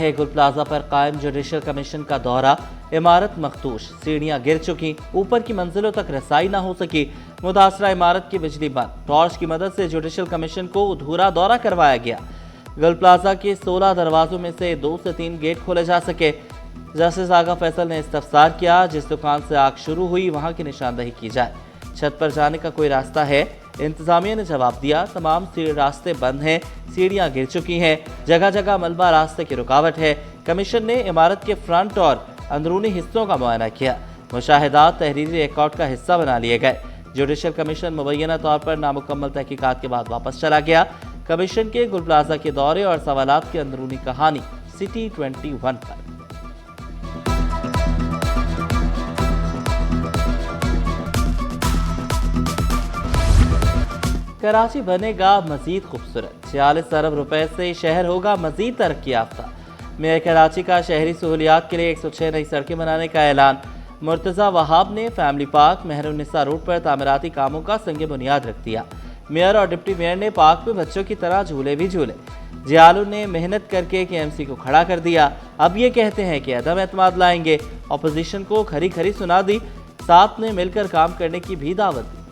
रहे गुल प्लाजा पर कायम जुडिशल कमीशन का दौरा, इमारत मखदूश, सीढ़ियां गिर चुकी, ऊपर की मंजिलों तक रसाई ना हो सकी, मुतासरा इमारत की बिजली बंद, टॉर्च की मदद से जुडिशल कमीशन को अधूरा दौरा करवाया गया। गुल प्लाजा के 16 दरवाजों में से 2 से 3 गेट खोले जा सके। जस्टिस आगा फैसल ने इस्तफसार किया, जिस दुकान से आग शुरू हुई वहां की निशानदही की जाए। छत पर जाने का कोई रास्ता है? इंतजामिया ने जवाब दिया, तमाम रास्ते बंद हैं, सीढ़ियां गिर चुकी हैं, जगह जगह मलबा रास्ते की रुकावट है। कमीशन ने इमारत के फ्रंट और अंदरूनी हिस्सों का मुआयना किया। मुशाहिदात तहरीरी रिकॉर्ड का हिस्सा बना लिए गए। जुडिशल कमीशन मुबैना तौर पर नामुकम्मल तहकीकात के बाद वापस चला गया। कमीशन के गुल प्लाजा के दौरे और सवालात की अंदरूनी कहानी सिटी 21 पर। कराची बनेगा मजीद खूबसूरत, 46 अरब रुपए से शहर होगा मजीद तरक्की याफ्ता। मेयर कराची का शहरी सहूलियात के लिए 106 नई सड़कें बनाने का ऐलान। मुर्तज़ा वहाब ने फैमिली पार्क मेहरुन्निसा रोड पर तामीराती कामों का संग बुनियाद रख दिया। मेयर और डिप्टी मेयर ने पार्क में बच्चों की तरह झूले भी झूले। जियालू ने मेहनत करके KMC को खड़ा कर दिया। अब ये कहते हैं कि अदम एतमाद लाएंगे। अपोजिशन को खरी खरी सुना दी, साथ में मिलकर काम करने की भी दावत दी।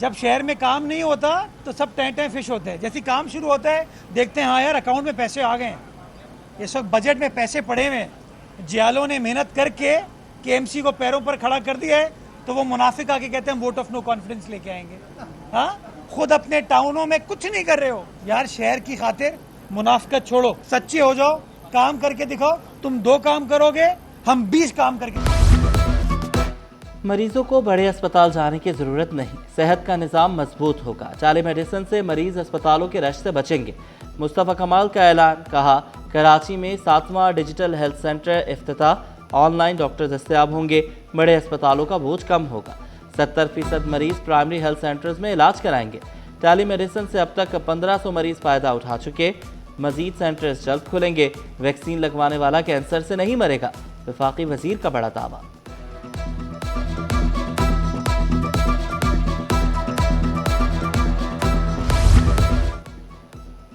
जब शहर में काम नहीं होता तो सब टें फिश होते हैं। जैसे काम शुरू होता है देखते हैं हाँ यार अकाउंट में पैसे आ गए हैं, इस वक्त बजट में पैसे पड़े हुए हैं। जियालों ने मेहनत करके KMC को पैरों पर खड़ा कर दिया है, तो वो मुनाफिक आके कहते हैं हम वोट ऑफ नो कॉन्फिडेंस लेके आएंगे। हाँ, खुद अपने टाउनों में कुछ नहीं कर रहे हो यार। शहर की खातिर मुनाफिकत छोड़ो, सच्चे हो जाओ, काम करके दिखाओ। तुम 2 काम करोगे, हम 20 काम करके। मरीजों को बड़े अस्पताल जाने की जरूरत नहीं, सेहत का निज़ाम मजबूत होगा। टेली मेडिसिन से मरीज अस्पतालों के रश से बचेंगे। मुस्तफ़ा कमाल का ऐलान, कहा कराची में 7वां डिजिटल हेल्थ सेंटर इफ्तिताह, ऑनलाइन डॉक्टर दस्तयाब होंगे, बड़े अस्पतालों का बोझ कम होगा। 70% मरीज प्राइमरी हेल्थ सेंटर्स में इलाज कराएंगे। टेली मेडिसिन से अब तक 1500 मरीज फायदा उठा चुके। मजीद सेंटर्स जल्द खुलेंगे। वैक्सीन लगवाने वाला कैंसर से नहीं मरेगा, वफाकी वजीर का बड़ा दावा।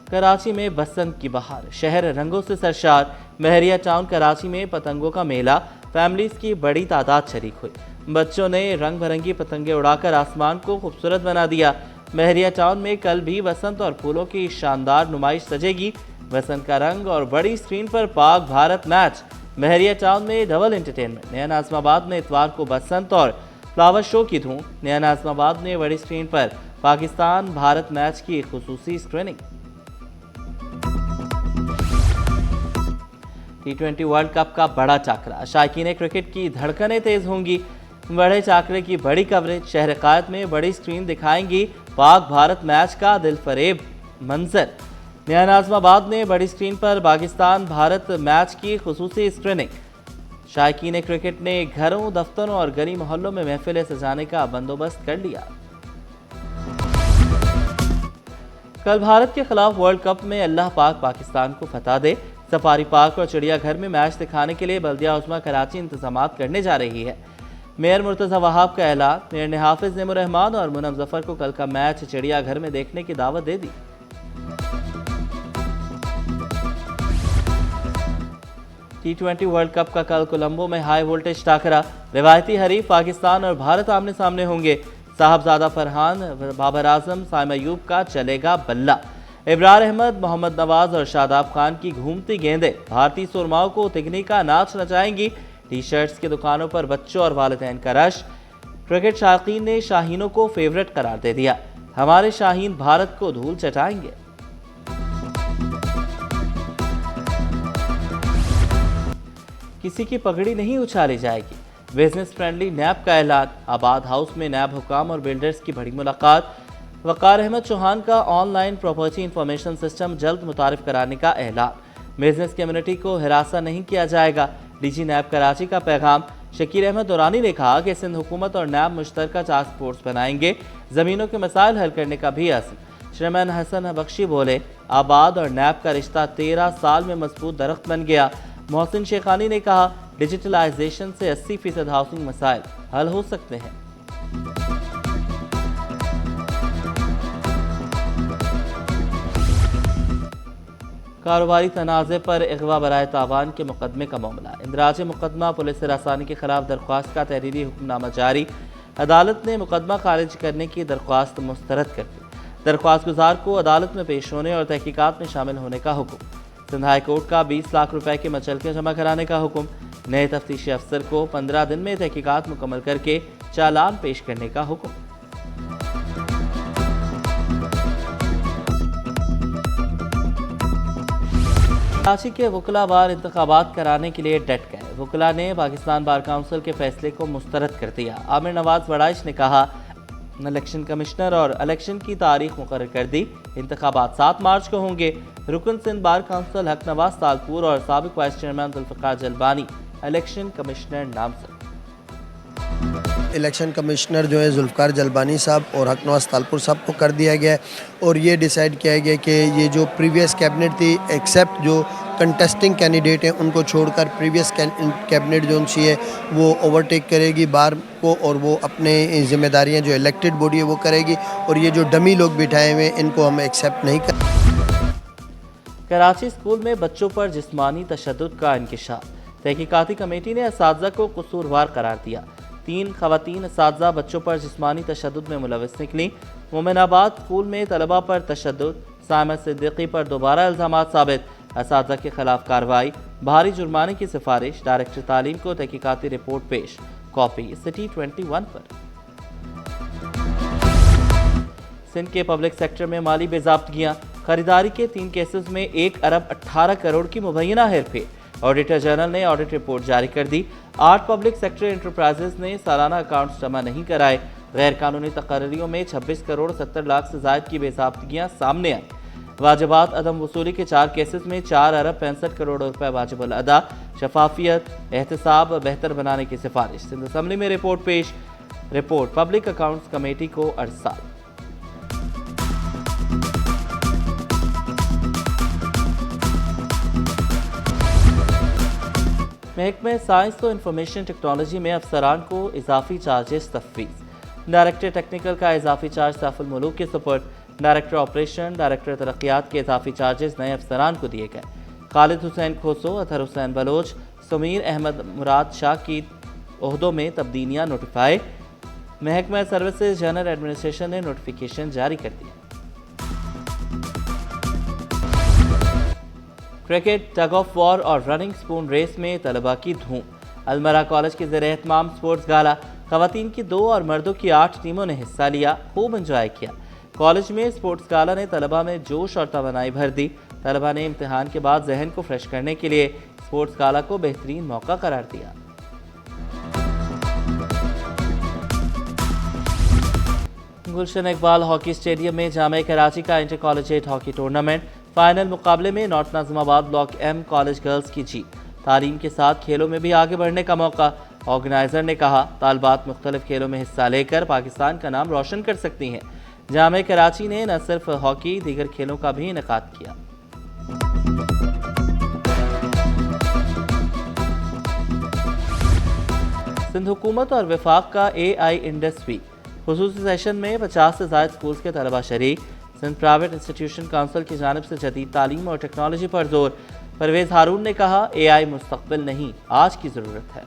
कराची में बसंत की बहार, शहर रंगों से सरशार। महरिया टाउन कराची में पतंगों का मेला, फैमिलीज की बड़ी तादाद शरीक हुई। बच्चों ने रंग बिरंगी पतंगे उड़ाकर आसमान को खूबसूरत बना दिया। महरिया टाउन में कल भी बसंत और फूलों की शानदार नुमाइश सजेगी। बसंत का रंग और बड़ी स्क्रीन पर पाक भारत मैच। महरिया टाउन में डबल एंटरटेनमेंट। नया नाज़िमाबाद में इतवार को बसंत और फ्लावर शो की धूम। नया नाज़िमाबाद में बड़ी स्क्रीन पर पाकिस्तान भारत मैच की खुसूसी स्क्रीनिंग। T20 वर्ल्ड कप का बड़ा चाकरा, शायकीन क्रिकेट की धड़कनें तेज होंगी। बड़े चाकरे की बड़ी कवरेज, शहर कायद में बड़ी स्क्रीन दिखाएंगी पाक भारत मैच का दिलफरेब मंजर। नया नाज़िमाबाद में बड़ी स्क्रीन पर पाकिस्तान भारत मैच की खुसूसी स्क्रीनिंग। शायकीन क्रिकेट ने घरों, दफ्तरों और गली मोहल्लों में महफिलें सजाने का बंदोबस्त कर लिया। कल भारत के खिलाफ वर्ल्ड कप में अल्लाह पाक पाकिस्तान को फतह दे। सफारी पार्क और चिड़ियाघर में मैच दिखाने के लिए बल्दिया उस्मा कराची इंतजामात करने जा रही है। मेयर मुर्तज़ा वहाब का ऐलान, मेयर ने हाफिज नेमुर रहमान और मुनम जफर को कल का मैच चिड़ियाघर में देखने की दावत दे दी। T20 वर्ल्ड कप का कल कोलंबो में हाई वोल्टेज टाकरा, रिवायती हरीफ पाकिस्तान और भारत आमने सामने होंगे। साहबजादा फरहान, बाबर आजम, साइम अयूब का चलेगा बल्ला। इब्रार अहमद, मोहम्मद नवाज और शादाब खान की घूमती गेंदें भारतीय सुरमाओं को तिगनी का नाच नचाएंगी। टी-शर्ट्स की दुकानों पर बच्चों और वालिदैन का रश। क्रिकेट शायकीन ने शाहीनों को फेवरेट करार दे दिया। हमारे शाहीन भारत को धूल चटाएंगे। किसी की पगड़ी नहीं उछाली जाएगी। बिजनेस फ्रेंडली नैब का ऐलान, आबाद हाउस में नैब हुकाम और बिल्डर्स की बड़ी मुलाकात। वकार अहमद चौहान का ऑनलाइन प्रॉपर्टी इंफॉर्मेशन सिस्टम जल्द मुतारिफ कराने का ऐलान। बिजनेस कम्युनिटी को हिरासा नहीं किया जाएगा। DG नैब कराची का पैगाम। शकीर अहमद दुरानी ने कहा कि सिंध हुकूमत और नैब मुश्तरका टास्क फोर्स बनाएंगे। ज़मीनों के मसाइल हल करने का भी अज़्म। चेयरमैन हसन बख्शी बोले, आबाद और नैब का रिश्ता 13 साल में मजबूत दरख्त बन गया। मोहसिन शेखानी ने कहा, डिजिटलाइजेशन से 80% हाउसिंग मसाइल हल हो सकते हैं। कारोबारी तनाज़े पर अगवा बराए तावान के मुकदमे का मामला। इंदराज मुकदमा पुलिस हिरासानी के खिलाफ दरख्वास्त का तहरीरी हुक्मनामा जारी। अदालत ने मुकदमा खारिज करने की दरख्वास्त मुस्तरद कर दी। दरख्वास्त गुजार को अदालत में पेश होने और तहकीकात में शामिल होने का हुक्म। सिंध हाई कोर्ट का 20 लाख रुपए के मचलके जमा कराने का हुक्म। नए तफ्तीशी अफसर को 15 दिन में तहकीकात मुकम्मल करके चालान पेश करने का हुक्म। कराची के वकला बार इंतखाबात कराने के लिए डट गए। वकला ने पाकिस्तान बार काउंसिल के फैसले को मुस्तरद कर दिया। आमिर नवाज वड़ाइश ने कहा, इलेक्शन कमिश्नर और इलेक्शन की तारीख मुकर्रर कर दी। इंतखाबात 7 मार्च को होंगे। रुकन सिंध बार काउंसिल हक नवाज तालपुर और साबिक vice chairman Zulfiqar Jalbani election commissioner नामजद। इलेक्शन कमिश्नर जो है जुल्फ़िकार जलबानी साहब और हक नवाज तालपुर साहब को कर दिया गया और ये डिसाइड किया गया कि ये जो प्रीवियस कैबिनेट थी एक्सेप्ट जो कंटेस्टिंग कैंडिडेट हैं उनको छोड़कर प्रीवियस कैबिनेट जो उनसी है वो ओवरटेक करेगी बार को और वो अपने जिम्मेदारियां जो इलेक्टेड बॉडी है वो करेगी और ये जो डमी लोग बिठाए हुए हैं इनको हम एक्सेप्ट नहीं कर। कराची स्कूल में बच्चों पर जिस्मानी तशद्दुद का इंकिशाफ। तहकीकाती कमेटी ने असातिज़ा को कसूरवार करार दिया। 3 ख़वातीन असातिज़ा बच्चों पर जिस्मानी तशद्दुद में मुलविस निकली। मोमिनाबाद स्कूल में तलबा पर तशद्दुद। साइमा सिद्दीकी पर दोबारा इल्ज़ामात साबित। असातिज़ा के खिलाफ कार्रवाई। भारी जुर्माने की सिफारिश। डायरेक्टर तालीम को तहकीकाती रिपोर्ट पेश। कॉपी सिटी 21 पर। सिंध के पब्लिक सेक्टर में माली बेज़ाब्तगियाँ। खरीदारी के 3 केसेस में 1 अरब 18 करोड़ की मुबैना हेरफेर। ऑडिटर जनरल ने ऑडिट रिपोर्ट जारी कर दी। 8 पब्लिक सेक्टर एंटरप्राइजेस ने सालाना अकाउंट्स जमा नहीं कराए। गैर कानूनी तकर्रियों में 26 करोड़ 70 लाख से ज़ायद की बेज़ाब्तगियाँ सामने आई। वाजिबात अदम वसूली के 4 केसेस में 4 अरब 65 करोड़ रुपए वाजिबुल अदा। शफाफियत एहतसाब बेहतर बनाने की सिफारिश। सिंध असम्बली में रिपोर्ट पेश। रिपोर्ट पब्लिक अकाउंट्स कमेटी को अरसाल। महकमे साइंस और इंफॉर्मेशन टेक्नोलॉजी में अफसरान को इजाफी चार्जेस तफवीज़। डायरेक्टर टेक्निकल का इजाफी चार्ज सैफुल मुलूक के सपोर्ट। डायरेक्टर ऑपरेशन, डायरेक्टर तरक्यात के इजाफी चार्जेस नए अफसरान को दिए गए। खालिद हुसैन खोसो, अतहर हुसैन बलोच, समीर अहमद मुराद शाह की ओहदों में तब्दीलियाँ नोटिफाई। महकमा सर्विसेज जनरल एडमिनिस्ट्रेशन ने नोटिफिकेशन जारी कर दिया। क्रिकेट, टग ऑफ वॉर और रनिंग स्पून रेस में तलबा की धूम। अलमरा कॉलेज के ज़ेरे एहतमाम स्पोर्ट्स गाला। ख़वातीन की 2 और मर्दों की 8 टीमों ने हिस्सा लिया। खूब इंजॉय किया। कॉलेज में स्पोर्ट्स गाला ने तलबा में जोश और तवानाई भर दी। तलबा ने इम्तिहान के बाद जहन को फ्रेश करने के लिए स्पोर्ट्स गाला को बेहतरीन मौका करार दिया। गुलशन इकबाल हॉकी स्टेडियम में जामे कराची का inter collegiate hockey tournament. Final मुकाबले में north Nazimabad block M college girls की जीत। तालीम के साथ खेलों में भी आगे बढ़ने का मौका। ऑर्गेनाइजर ने कहा, तालबात मुख्तलिफ खेलों में हिस्सा लेकर पाकिस्तान का नाम रोशन कर सकती हैं। जामे कराची ने न सिर्फ हॉकी दीगर खेलों का भी इनेकाद किया। सिंध हुकूमत और वफाक का AI इंडस वीक। खुसूसी सेशन में 50 से ज़ायद स्कूल्स के तलबा शरीक। सिंध प्राइवेट इंस्टीट्यूशन काउंसिल की जानिब से जदीद तालीम और टेक्नोलॉजी पर जोर। परवेज़ हारून ने कहा, AI मुस्तक़बिल नहीं आज की ज़रूरत है।